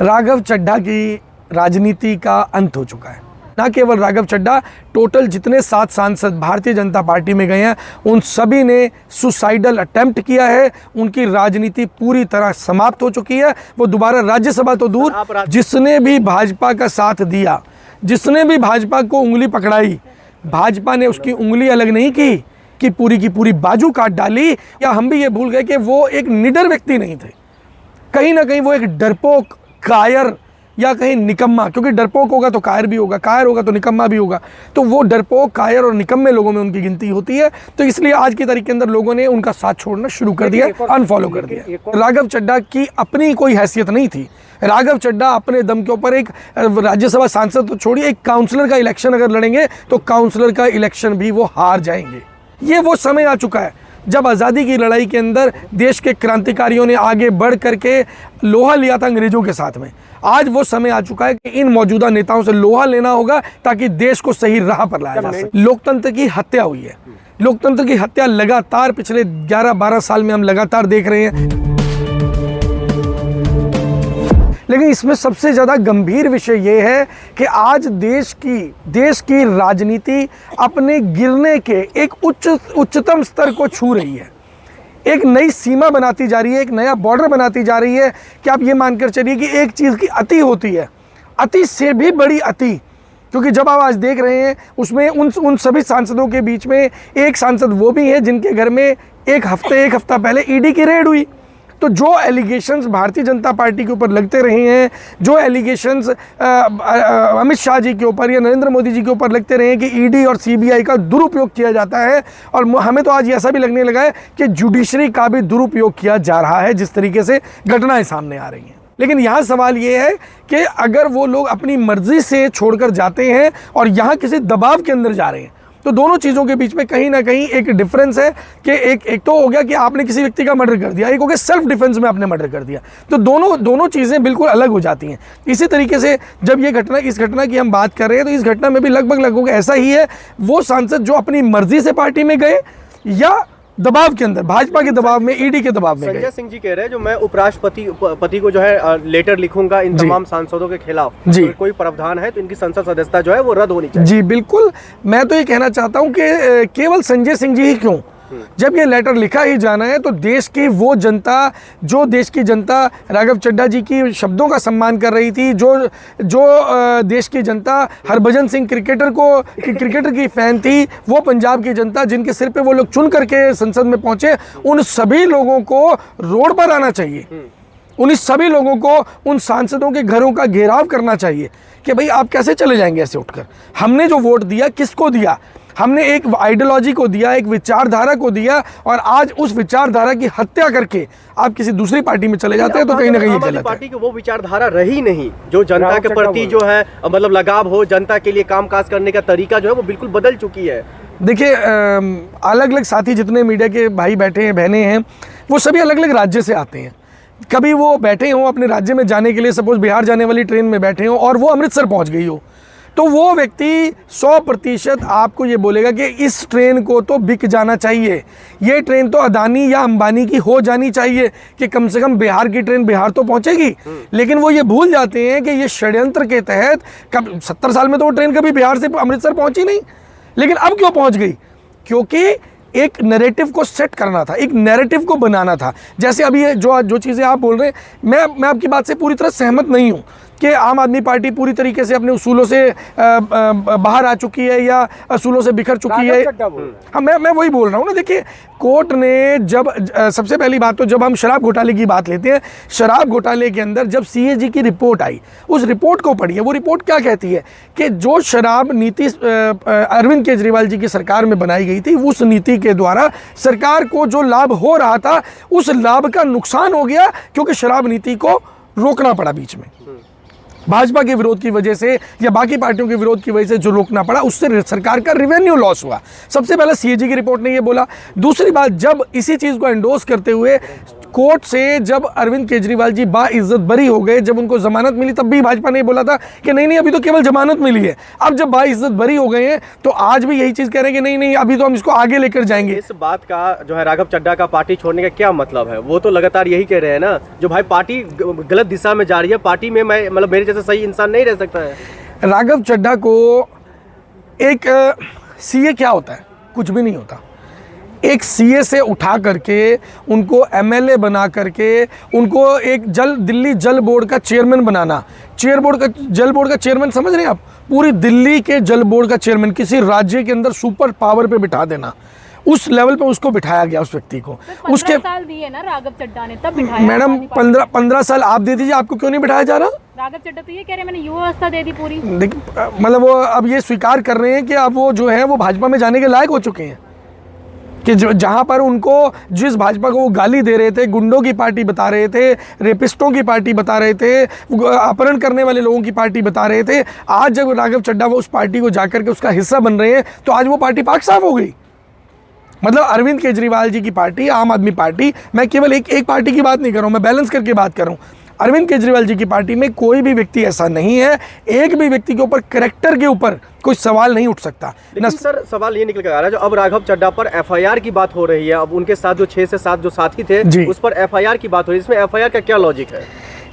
राघव चड्ढा की राजनीति का अंत हो चुका है। ना केवल राघव चड्ढा, टोटल जितने 7 सांसद भारतीय जनता पार्टी में गए हैं उन सभी ने सुसाइडल अटेम्प्ट किया है। उनकी राजनीति पूरी तरह समाप्त हो चुकी है। वो दोबारा राज्यसभा तो दूर, जिसने भी भाजपा का साथ दिया, जिसने भी भाजपा को उंगली पकड़ाई, भाजपा ने उसकी उंगली अलग नहीं की पूरी की पूरी बाजू काट डाली। या हम भी ये भूल गए कि वो एक निडर व्यक्ति नहीं थे, कहीं ना कहीं वो एक डरपोक, कायर या कहीं निकम्मा, क्योंकि डरपोक होगा तो कायर भी होगा, कायर होगा तो निकम्मा भी होगा, तो वो डरपोक, कायर और निकम्मे लोगों में उनकी गिनती होती है। तो इसलिए आज की तारीख के अंदर लोगों ने उनका साथ छोड़ना शुरू कर दिया, अनफॉलो कर दिया। राघव चड्ढा की अपनी कोई हैसियत नहीं थी। राघव चड्ढा अपने दम के ऊपर एक राज्यसभा सांसद तो छोड़िए, एक काउंसलर का इलेक्शन अगर लड़ेंगे तो काउंसलर का इलेक्शन भी वो हार जाएंगे। ये वो समय आ चुका है जब आज़ादी की लड़ाई के अंदर देश के क्रांतिकारियों ने आगे बढ़ करके लोहा लिया था अंग्रेजों के साथ में। आज वो समय आ चुका है कि इन मौजूदा नेताओं से लोहा लेना होगा ताकि देश को सही राह पर लाया जा सके। लोकतंत्र की हत्या हुई है। लोकतंत्र की हत्या लगातार पिछले 11-12 साल में हम लगातार देख रहे हैं। लेकिन इसमें सबसे ज़्यादा गंभीर विषय ये है कि आज देश की राजनीति अपने गिरने के एक उच्चतम स्तर को छू रही है। एक नई सीमा बनाती जा रही है, एक नया बॉर्डर बनाती जा रही है कि आप ये मानकर चलिए कि एक चीज़ की अति होती है, अति से भी बड़ी अति। क्योंकि जब आप आज देख रहे हैं उसमें उन सभी सांसदों के बीच में एक सांसद वो भी है जिनके घर में एक हफ्ता पहले ईडी की रेड हुई। तो जो एलिगेशंस भारतीय जनता पार्टी के ऊपर लगते रहे हैं, जो एलिगेशंस अमित शाह जी के ऊपर या नरेंद्र मोदी जी के ऊपर लगते रहे हैं कि ईडी और सीबीआई का दुरुपयोग किया जाता है, और हमें तो आज ऐसा भी लगने लगा है कि जुडिशरी का भी दुरुपयोग किया जा रहा है जिस तरीके से घटनाएं सामने आ रही हैं। लेकिन यहाँ सवाल ये है कि अगर वो लोग अपनी मर्जी से छोड़कर जाते हैं और यहाँ किसी दबाव के अंदर जा रहे हैं, तो दोनों चीज़ों के बीच में कहीं ना कहीं एक डिफरेंस है कि एक तो हो गया कि आपने किसी व्यक्ति का मर्डर कर दिया, एक हो गया सेल्फ डिफेंस में आपने मर्डर कर दिया। तो दोनों चीज़ें बिल्कुल अलग हो जाती हैं। इसी तरीके से जब इस घटना की हम बात कर रहे हैं तो इस घटना में भी लगभग ऐसा ही है। वो सांसद जो अपनी मर्जी से पार्टी में गए या दबाव के अंदर, भाजपा के दबाव में, ईडी के दबाव में गए। संजय सिंह जी कह रहे हैं जो मैं उपराष्ट्रपति को जो है लेटर लिखूंगा इन तमाम सांसदों के खिलाफ, जी तो कोई प्रावधान है तो इनकी संसद सदस्यता जो है वो रद्द होनी चाहिए। जी बिल्कुल, मैं तो ये कहना चाहता हूँ कि केवल संजय सिंह जी ही क्यों, जब ये लेटर लिखा ही जाना है तो देश की वो जनता, जो देश की जनता राघव चड्ढा जी की शब्दों का सम्मान कर रही थी, जो देश की जनता हरभजन सिंह क्रिकेटर की फैन थी, वो पंजाब की जनता जिनके सिर पे वो लोग चुन करके संसद में पहुंचे, उन सभी लोगों को रोड पर आना चाहिए। उन सभी लोगों को उन सांसदों के घरों का घेराव करना चाहिए कि भाई आप कैसे चले जाएंगे ऐसे उठकर। हमने जो वोट दिया किसको दिया? हमने एक आइडियोलॉजी को दिया, एक विचारधारा को दिया, और आज उस विचारधारा की हत्या करके आप किसी दूसरी पार्टी में चले जाते हैं तो कहीं ना कहीं गलत है। पार्टी की वो विचारधारा रही नहीं जो जनता के प्रति जो है मतलब लगाव हो, जनता के लिए कामकाज करने का तरीका जो है वो बिल्कुल बदल चुकी है। देखिए, अलग अलग साथी जितने मीडिया के भाई बैठे हैं, बहनें हैं, वो सभी अलग अलग राज्य से आते हैं। कभी वो बैठे हों अपने राज्य में जाने के लिए, सपोज बिहार जाने वाली ट्रेन में बैठे हों और वो अमृतसर पहुंच गई हो, तो वो व्यक्ति 100% आपको ये बोलेगा कि इस ट्रेन को तो बिक जाना चाहिए, ये ट्रेन तो अदानी या अंबानी की हो जानी चाहिए कि कम से कम बिहार की ट्रेन बिहार तो पहुंचेगी। लेकिन वो ये भूल जाते हैं कि ये षड्यंत्र के तहत 70 साल में तो वो ट्रेन कभी बिहार से अमृतसर पहुंची नहीं, लेकिन अब क्यों पहुंच गई? क्योंकि एक नैरेटिव को सेट करना था, एक नैरेटिव को बनाना था। जैसे अभी ये जो चीज़ें आप बोल रहे हैं, मैं आपकी बात से पूरी तरह सहमत नहीं हूँ कि आम आदमी पार्टी पूरी तरीके से अपने उसूलों से बाहर आ चुकी है या असूलों से बिखर चुकी है। हाँ, मैं वही बोल रहा हूँ ना। देखिए, कोर्ट ने जब सबसे पहली बात तो जब हम शराब घोटाले की बात लेते हैं, शराब घोटाले के अंदर जब सीएजी की रिपोर्ट आई, उस रिपोर्ट को पढ़िए। वो रिपोर्ट क्या कहती है कि जो शराब नीति अरविंद केजरीवाल जी की सरकार में बनाई गई थी, उस नीति के द्वारा सरकार को जो लाभ हो रहा था उस लाभ का नुकसान हो गया, क्योंकि शराब नीति को रोकना पड़ा बीच में। भाजपा के विरोध की वजह से या बाकी पार्टियों के विरोध की वजह से जो रोकना पड़ा, उससे सरकार का रेवेन्यू लॉस हुआ। सबसे पहले सीएजी की रिपोर्ट ने ये बोला। दूसरी बात, जब इसी चीज़ को एंडोर्स करते हुए कोर्ट से जब अरविंद केजरीवाल जी बाइज्जत बरी हो गए, जब उनको जमानत मिली, तब भी भाजपा ने बोला था कि नहीं अभी तो केवल जमानत मिली है। अब जब बाइज्जत बरी हो गए हैं तो आज भी यही चीज़ कह रहे हैं कि नहीं अभी तो हम इसको आगे लेकर जाएंगे। इस बात का जो है राघव चड्ढा का पार्टी छोड़ने का क्या मतलब है? वो तो लगातार यही कह रहे हैं ना, जो भाई पार्टी गलत दिशा में जा रही है, पार्टी में मैं मतलब मेरे जैसा सही इंसान नहीं रह सकता है। राघव चड्ढा को एक सीए क्या होता है? कुछ भी नहीं होता। एक सीए से उठा करके उनको एमएलए बना करके उनको एक दिल्ली जल बोर्ड का चेयरमैन बनाना, जल बोर्ड का चेयरमैन समझ रहे हैं आप? पूरी दिल्ली के जल बोर्ड का चेयरमैन किसी राज्य के अंदर सुपर पावर पे बिठा देना, उस लेवल पे उसको बिठाया गया उस व्यक्ति को। तो उसके 15 साल दिए ना राघव चड्ढा ने, तब बिठाया। मैडम 15 साल आप दे दीजिए, आपको क्यों नहीं बिठाया जा रहा? राघव चड्ढा तो ये कह रहे मैंने युवा अवस्था दे दी पूरी। देखिए मतलब वो अब ये स्वीकार कर रहे हैं कि अब वो जो है वो भाजपा में जाने के लायक हो चुके हैं, कि जहाँ पर उनको जिस भाजपा को वो गाली दे रहे थे, गुंडों की पार्टी बता रहे थे, रेपिस्टों की पार्टी बता रहे थे, अपहरण करने वाले लोगों की पार्टी बता रहे थे, आज जब राघव चड्ढा वो उस पार्टी को जाकर के उसका हिस्सा बन रहे हैं तो आज वो पार्टी पाक साफ हो गई। मतलब अरविंद केजरीवाल जी की पार्टी, आम आदमी पार्टी, मैं केवल एक पार्टी की बात नहीं कर रहा हूँ, मैं बैलेंस करके बात कर रहा हूँ। अरविंद केजरीवाल जी की पार्टी में कोई भी व्यक्ति ऐसा नहीं है, एक भी व्यक्ति के ऊपर, कैरेक्टर के ऊपर कोई सवाल नहीं उठ सकता। लेकिन सर सवाल ये निकल कर आ रहा है, जो अब राघव चड्ढा पर एफआईआर की बात हो रही है, अब उनके साथ जो 6 से 7 जो साथी थे उस पर एफआईआर की बात हो रही है, इसमें एफआईआर का क्या लॉजिक है?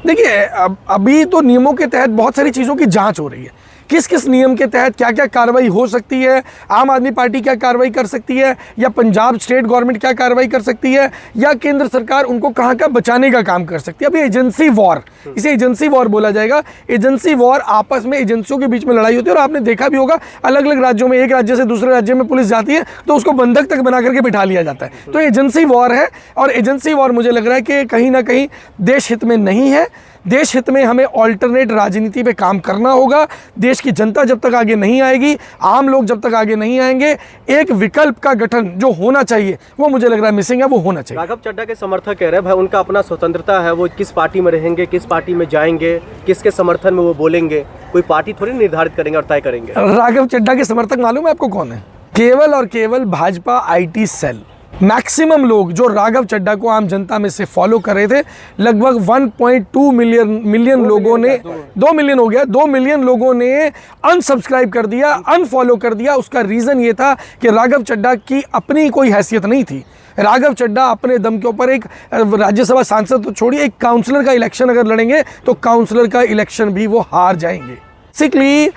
देखिए अभी तो नियमों के तहत बहुत सारी चीज़ों की जांच हो रही है, किस किस नियम के तहत क्या क्या कार्रवाई हो सकती है, आम आदमी पार्टी क्या कार्रवाई कर सकती है, या पंजाब स्टेट गवर्नमेंट क्या कार्रवाई कर सकती है, या केंद्र सरकार उनको कहाँ का बचाने का काम कर सकती है। अभी एजेंसी वॉर, इसे एजेंसी वॉर बोला जाएगा। एजेंसी वॉर, आपस में एजेंसियों के बीच में लड़ाई होती है, और आपने देखा भी होगा अलग अलग राज्यों में, एक राज्य से दूसरे राज्य में पुलिस जाती है तो उसको बंधक तक बना करके बिठा लिया जाता है। तो एजेंसी वॉर है, और एजेंसी वॉर मुझे लग रहा है कि कहीं ना कहीं देश हित में नहीं है। देश हित में हमें ऑल्टरनेट राजनीति पे काम करना होगा। देश की जनता जब तक आगे नहीं आएगी, आम लोग जब तक आगे नहीं आएंगे, एक विकल्प का गठन जो होना चाहिए वो मुझे लग रहा है मिसिंग है, वो होना चाहिए। राघव चड्ढा के समर्थक कह रहे हैं भाई उनका अपना स्वतंत्रता है, वो किस पार्टी में रहेंगे, किस पार्टी में जाएंगे, किसके समर्थन में वो बोलेंगे, कोई पार्टी थोड़ी निर्धारित करेंगे और तय करेंगे। राघव चड्ढा के समर्थक मालूम है आपको कौन है? केवल और केवल भाजपा IT सेल। मैक्सिमम लोग जो राघव चड्ढा को आम जनता में से फॉलो कर रहे थे, लगभग 1.2 मिलियन लोगों ने, 2 मिलियन हो गया, 2 मिलियन लोगों ने अनसब्सक्राइब कर दिया, अनफॉलो कर दिया। उसका रीज़न ये था कि राघव चड्ढा की अपनी कोई हैसियत नहीं थी। राघव चड्ढा अपने दम के ऊपर एक राज्यसभा सांसद तो छोड़िए, एक काउंसलर का इलेक्शन अगर लड़ेंगे तो काउंसलर का इलेक्शन भी वो हार जाएंगे। बेसिकली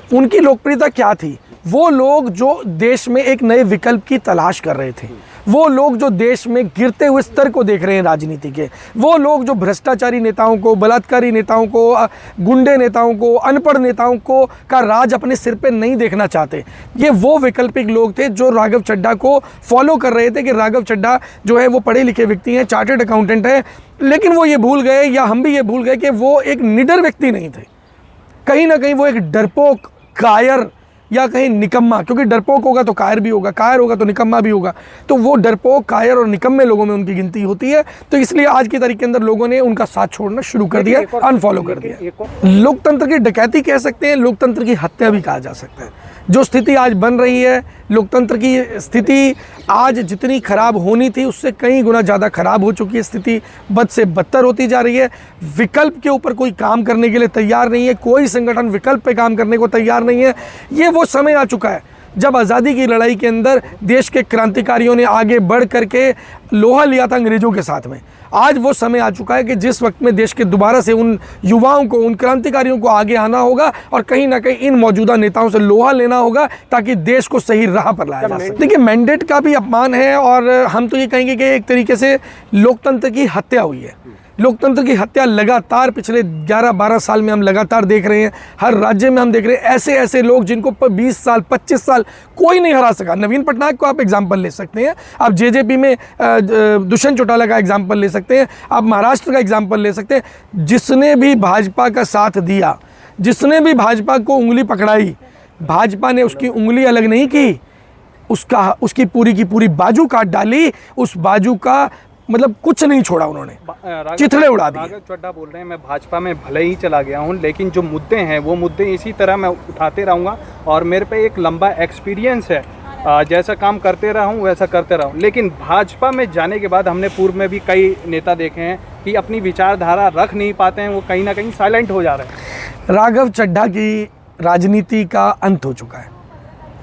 उनकी लोकप्रियता क्या थी? वो लोग जो देश में एक नए विकल्प की तलाश कर रहे थे, वो लोग जो देश में गिरते हुए स्तर को देख रहे हैं राजनीति के, वो लोग जो भ्रष्टाचारी नेताओं को, बलात्कारी नेताओं को, गुंडे नेताओं को, अनपढ़ नेताओं को का राज अपने सिर पे नहीं देखना चाहते, ये वो वैकल्पिक लोग थे जो राघव चड्ढा को फॉलो कर रहे थे कि राघव चड्ढा जो है वो पढ़े लिखे व्यक्ति हैं, चार्टर्ड अकाउंटेंट है। लेकिन वो ये भूल गए, या हम भी ये भूल गए, कि वो एक निडर व्यक्ति नहीं थे। कहीं ना कहीं वो एक डरपोक, कायर, या कहीं निकम्मा, क्योंकि डरपोक होगा तो कायर भी होगा, कायर होगा तो निकम्मा भी होगा, तो वो डरपोक, कायर और निकम्मे लोगों में उनकी गिनती होती है। तो इसलिए आज की तारीख के अंदर लोगों ने उनका साथ छोड़ना शुरू कर दिया, अनफॉलो कर दिया। लोकतंत्र की डकैती कह सकते हैं, लोकतंत्र की हत्या भी कहा जा सकता है। जो स्थिति आज बन रही है, लोकतंत्र की स्थिति आज जितनी खराब होनी थी उससे कई गुना ज़्यादा खराब हो चुकी है। स्थिति बद से बदतर होती जा रही है। विकल्प के ऊपर कोई काम करने के लिए तैयार नहीं है, कोई संगठन विकल्प पे काम करने को तैयार नहीं है। ये वो समय आ चुका है जब आज़ादी की लड़ाई के अंदर देश के क्रांतिकारियों ने आगे बढ़ करके लोहा लिया था अंग्रेज़ों के साथ में। आज वो समय आ चुका है कि जिस वक्त में देश के दोबारा से उन युवाओं को, उन क्रांतिकारियों को आगे आना होगा और कहीं ना कहीं इन मौजूदा नेताओं से लोहा लेना होगा ताकि देश को सही राह पर लाया जा सके। देखिए, मैंडेट का भी अपमान है, और हम तो ये कहेंगे कि एक तरीके से लोकतंत्र की हत्या हुई है। लोकतंत्र की हत्या लगातार पिछले 11-12 साल में हम लगातार देख रहे हैं। हर राज्य में हम देख रहे हैं ऐसे ऐसे लोग जिनको 20 साल 25 साल कोई नहीं हरा सका। नवीन पटनायक को आप एग्जाम्पल ले सकते हैं, आप जेजेपी में दुष्यंत चौटाला का एग्जाम्पल ले सकते हैं, आप महाराष्ट्र का एग्जाम्पल ले सकते हैं। जिसने भी भाजपा का साथ दिया, जिसने भी भाजपा को उंगली पकड़ाई, भाजपा ने उसकी उंगली अलग नहीं की, उसकी पूरी की पूरी बाजू काट डाली। उस बाजू का मतलब कुछ नहीं छोड़ा उन्होंने, चिथड़े उड़ा दिए। राघव चड्ढा बोल रहे हैं मैं भाजपा में भले ही चला गया हूं, लेकिन जो मुद्दे हैं वो मुद्दे इसी तरह मैं उठाते रहूंगा और मेरे पे एक लंबा एक्सपीरियंस है। जैसा काम करते रहा हूँ वैसा करते रहा हूँ। लेकिन भाजपा में जाने के बाद हमने पूर्व में भी कई नेता देखे हैं कि अपनी विचारधारा रख नहीं पाते हैं, वो कहीं ना कहीं साइलेंट हो जा रहे हैं। राघव चड्ढा की राजनीति का अंत हो चुका है।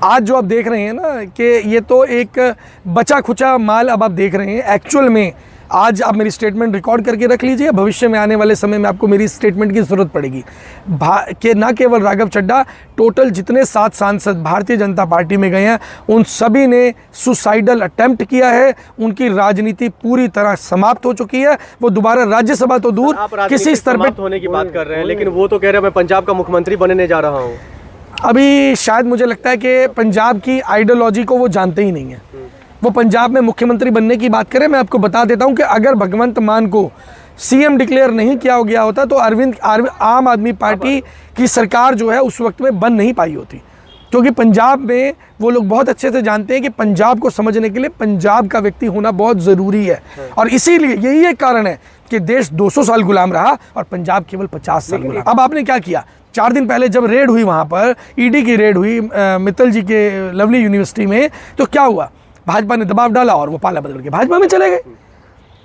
आज जो आप देख रहे हैं ना कि ये तो एक बचा खुचा माल अब आप देख रहे हैं। एक्चुअल में आज आप मेरी स्टेटमेंट रिकॉर्ड करके रख लीजिए, भविष्य में आने वाले समय में आपको मेरी स्टेटमेंट की ज़रूरत पड़ेगी। कि ना केवल राघव चड्ढा, टोटल जितने 7 सांसद भारतीय जनता पार्टी में गए हैं उन सभी ने सुसाइडल अटेम्प्ट किया है। उनकी राजनीति पूरी तरह समाप्त हो चुकी है। वो दोबारा राज्यसभा तो दूर, किसी स्तर पर होने की बात कर रहे हैं, लेकिन वो तो कह रहे हैं मैं पंजाब का मुख्यमंत्री बनने जा रहा हूँ। अभी शायद मुझे लगता है कि पंजाब की आइडियोलॉजी को वो जानते ही नहीं है। वो पंजाब में मुख्यमंत्री बनने की बात करें, मैं आपको बता देता हूं कि अगर भगवंत मान को सीएम डिक्लेयर नहीं किया गया होता तो आम आदमी पार्टी की सरकार जो है उस वक्त में बन नहीं पाई होती। क्योंकि पंजाब में वो लोग बहुत अच्छे से जानते हैं कि पंजाब को समझने के लिए पंजाब का व्यक्ति होना बहुत ज़रूरी है। और इसीलिए यही एक कारण है कि देश 200 साल गुलाम रहा और पंजाब केवल 50 साल गुलाम। अब आपने क्या किया, 4 दिन पहले जब रेड हुई, वहाँ पर ईडी की रेड हुई मित्तल जी के लवली यूनिवर्सिटी में, तो क्या हुआ, भाजपा ने दबाव डाला और वो पाला बदल के भाजपा में चले गए।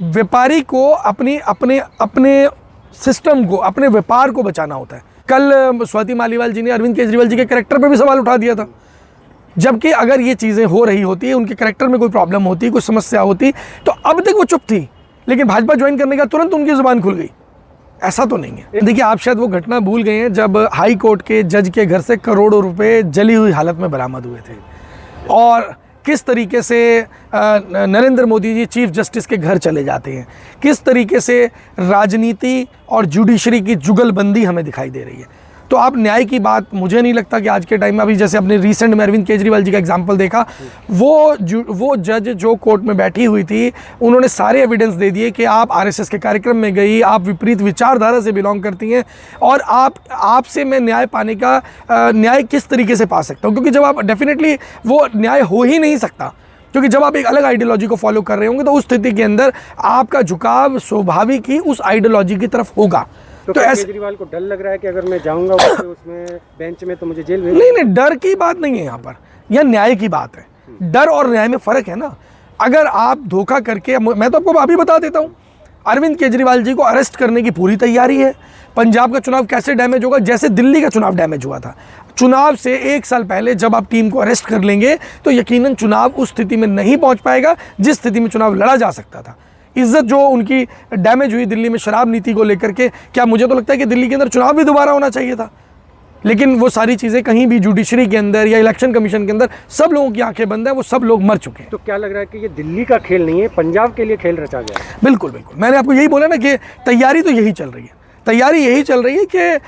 व्यापारी को अपने सिस्टम को, अपने व्यापार को बचाना होता है। कल स्वाति मालीवाल जी ने अरविंद केजरीवाल जी के कैरेक्टर पे भी सवाल उठा दिया था, जबकि अगर ये चीज़ें हो रही होती, उनके कैरेक्टर में कोई प्रॉब्लम होती, कोई समस्या होती, तो अब तक वो चुप थी। लेकिन भाजपा ज्वाइन करने का तुरंत उनकी ज़ुबान खुल गई। ऐसा तो नहीं है। देखिए, आप शायद वो घटना भूल गए हैं जब हाई कोर्ट के जज के घर से करोड़ों रुपए जली हुई हालत में बरामद हुए थे, और किस तरीके से नरेंद्र मोदी जी चीफ जस्टिस के घर चले जाते हैं, किस तरीके से राजनीति और जुडिशरी की जुगलबंदी हमें दिखाई दे रही है। तो आप न्याय की बात, मुझे नहीं लगता कि आज के टाइम में, अभी जैसे अपने रिसेंट में अरविंद केजरीवाल जी का एग्जांपल देखा, वो जज जो कोर्ट में बैठी हुई थी, उन्होंने सारे एविडेंस दे दिए कि आप आरएसएस के कार्यक्रम में गई, आप विपरीत विचारधारा से बिलोंग करती हैं, और आपसे मैं न्याय पाने का न्याय किस तरीके से पा सकता हूँ। क्योंकि जब आप डेफिनेटली वो न्याय हो ही नहीं सकता, क्योंकि जब आप एक अलग आइडियोलॉजी को फॉलो कर रहे होंगे तो उस स्थिति के अंदर आपका झुकाव स्वाभाविक ही उस आइडियोलॉजी की तरफ होगा। तो ऐसे केजरीवाल को डर लग रहा है कि अगर मैं जाऊंगा उसमें बेंच में तो मुझे जेल भेज। नहीं, डर की बात नहीं है यहाँ पर, यह न्याय की बात है। डर और न्याय में फ़र्क है ना। अगर आप धोखा करके, मैं तो आपको अभी बता देता हूँ, अरविंद केजरीवाल जी को अरेस्ट करने की पूरी तैयारी है। पंजाब का चुनाव कैसे डैमेज होगा, जैसे दिल्ली का चुनाव डैमेज हुआ था। चुनाव से 1 साल पहले जब आप टीम को अरेस्ट कर लेंगे तो यकीनन चुनाव उस स्थिति में नहीं पहुँच पाएगा जिस स्थिति में चुनाव लड़ा जा सकता था। इज्जत जो उनकी डैमेज हुई दिल्ली में शराब नीति को लेकर के, क्या मुझे तो लगता है कि दिल्ली के अंदर चुनाव भी दोबारा होना चाहिए था, लेकिन वो सारी चीज़ें कहीं भी जुडिशरी के अंदर या इलेक्शन कमीशन के अंदर सब लोगों की आंखें बंद है, वो सब लोग मर चुके हैं। तो क्या लग रहा है कि ये दिल्ली का खेल नहीं है, पंजाब के लिए खेल रचा गया है? बिल्कुल बिल्कुल, मैंने आपको यही बोला ना कि तैयारी तो यही चल रही है। तैयारी यही चल रही है कि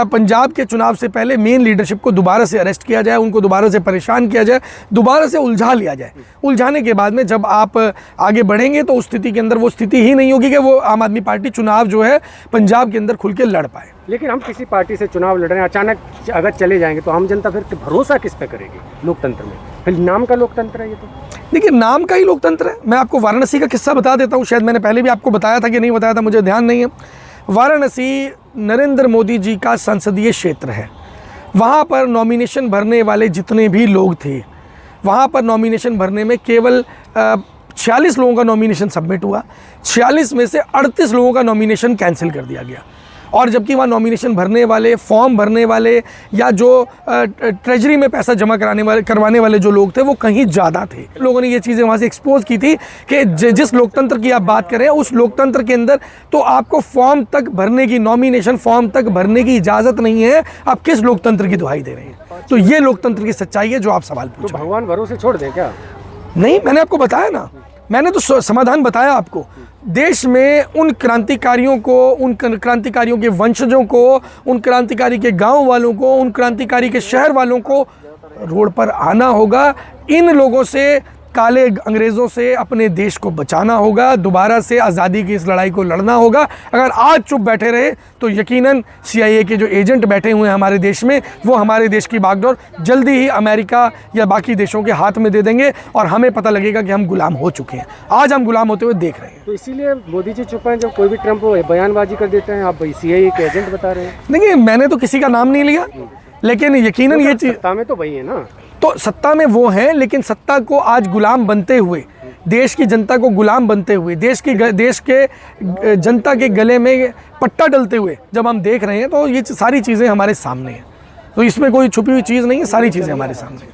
पंजाब के चुनाव से पहले मेन लीडरशिप को दोबारा से अरेस्ट किया जाए, उनको दोबारा से परेशान किया जाए, दोबारा से उलझा लिया जाए। उलझाने के बाद में जब आप आगे बढ़ेंगे तो उस स्थिति के अंदर वो स्थिति ही नहीं होगी कि वो आम आदमी पार्टी चुनाव जो है पंजाब के अंदर खुल के लड़ पाए। लेकिन हम किसी पार्टी से चुनाव लड़ रहे हैं, अचानक अगर चले जाएंगे तो आम जनता फिर भरोसा किस पे करेगी लोकतंत्र में? फिर नाम का लोकतंत्र है ये तो। देखिए, नाम का ही लोकतंत्र है। मैं आपको वाराणसी का किस्सा बता देता हूँ, शायद मैंने पहले भी आपको बताया था कि नहीं बताया था, मुझे ध्यान नहीं है। वाराणसी नरेंद्र मोदी जी का संसदीय क्षेत्र है। वहाँ पर नॉमिनेशन भरने वाले जितने भी लोग थे, वहाँ पर नॉमिनेशन भरने में केवल 46 लोगों का नॉमिनेशन सबमिट हुआ। 46 में से 38 लोगों का नॉमिनेशन कैंसिल कर दिया गया। और जबकि वहाँ नॉमिनेशन भरने वाले, फॉर्म भरने वाले या जो ट्रेजरी में पैसा जमा करवाने वाले जो लोग थे वो कहीं ज़्यादा थे। लोगों ने ये चीज़ें वहाँ से एक्सपोज की थी कि जिस लोकतंत्र की आप बात कर रहे हैं उस लोकतंत्र के अंदर तो आपको फॉर्म तक भरने की, नॉमिनेशन फॉर्म तक भरने की इजाज़त नहीं है। आप किस लोकतंत्र की दुहाई दे रहे हैं? तो ये लोकतंत्र की सच्चाई है जो आप सवाल पूछ रहे हैं। भगवान भरोसे छोड़ दें क्या? नहीं, मैंने आपको बताया ना, मैंने तो समाधान बताया आपको। देश में उन क्रांतिकारियों को, उन क्रांतिकारियों के वंशजों को, उन क्रांतिकारी के गांव वालों को, उन क्रांतिकारी के शहर वालों को रोड पर आना होगा। इन लोगों से, काले अंग्रेज़ों से अपने देश को बचाना होगा। दोबारा से आज़ादी की इस लड़ाई को लड़ना होगा। अगर आज चुप बैठे रहे तो यकीनन CIA के जो एजेंट बैठे हुए हैं हमारे देश में, वो हमारे देश की बागडोर जल्दी ही अमेरिका या बाकी देशों के हाथ में दे देंगे और हमें पता लगेगा कि हम गुलाम हो चुके हैं। आज हम गुलाम होते हुए देख रहे हैं। तो इसीलिए मोदी जी चुप हैं जब कोई भी ट्रम्प बयानबाजी कर देते हैं? आप CIA के एजेंट बता रहे हैं। देखिए, मैंने तो किसी का नाम नहीं लिया, लेकिन यकीनन ये चीज़ सत्ता में तो वही है ना। तो सत्ता में वो हैं, लेकिन सत्ता को आज गुलाम बनते हुए, देश की जनता को गुलाम बनते हुए, देश के जनता के गले में पट्टा डलते हुए जब हम देख रहे हैं, तो ये सारी चीज़ें हमारे सामने हैं। तो इसमें कोई छुपी हुई चीज़ नहीं है, सारी चीज़ें हमारे सामने हैं।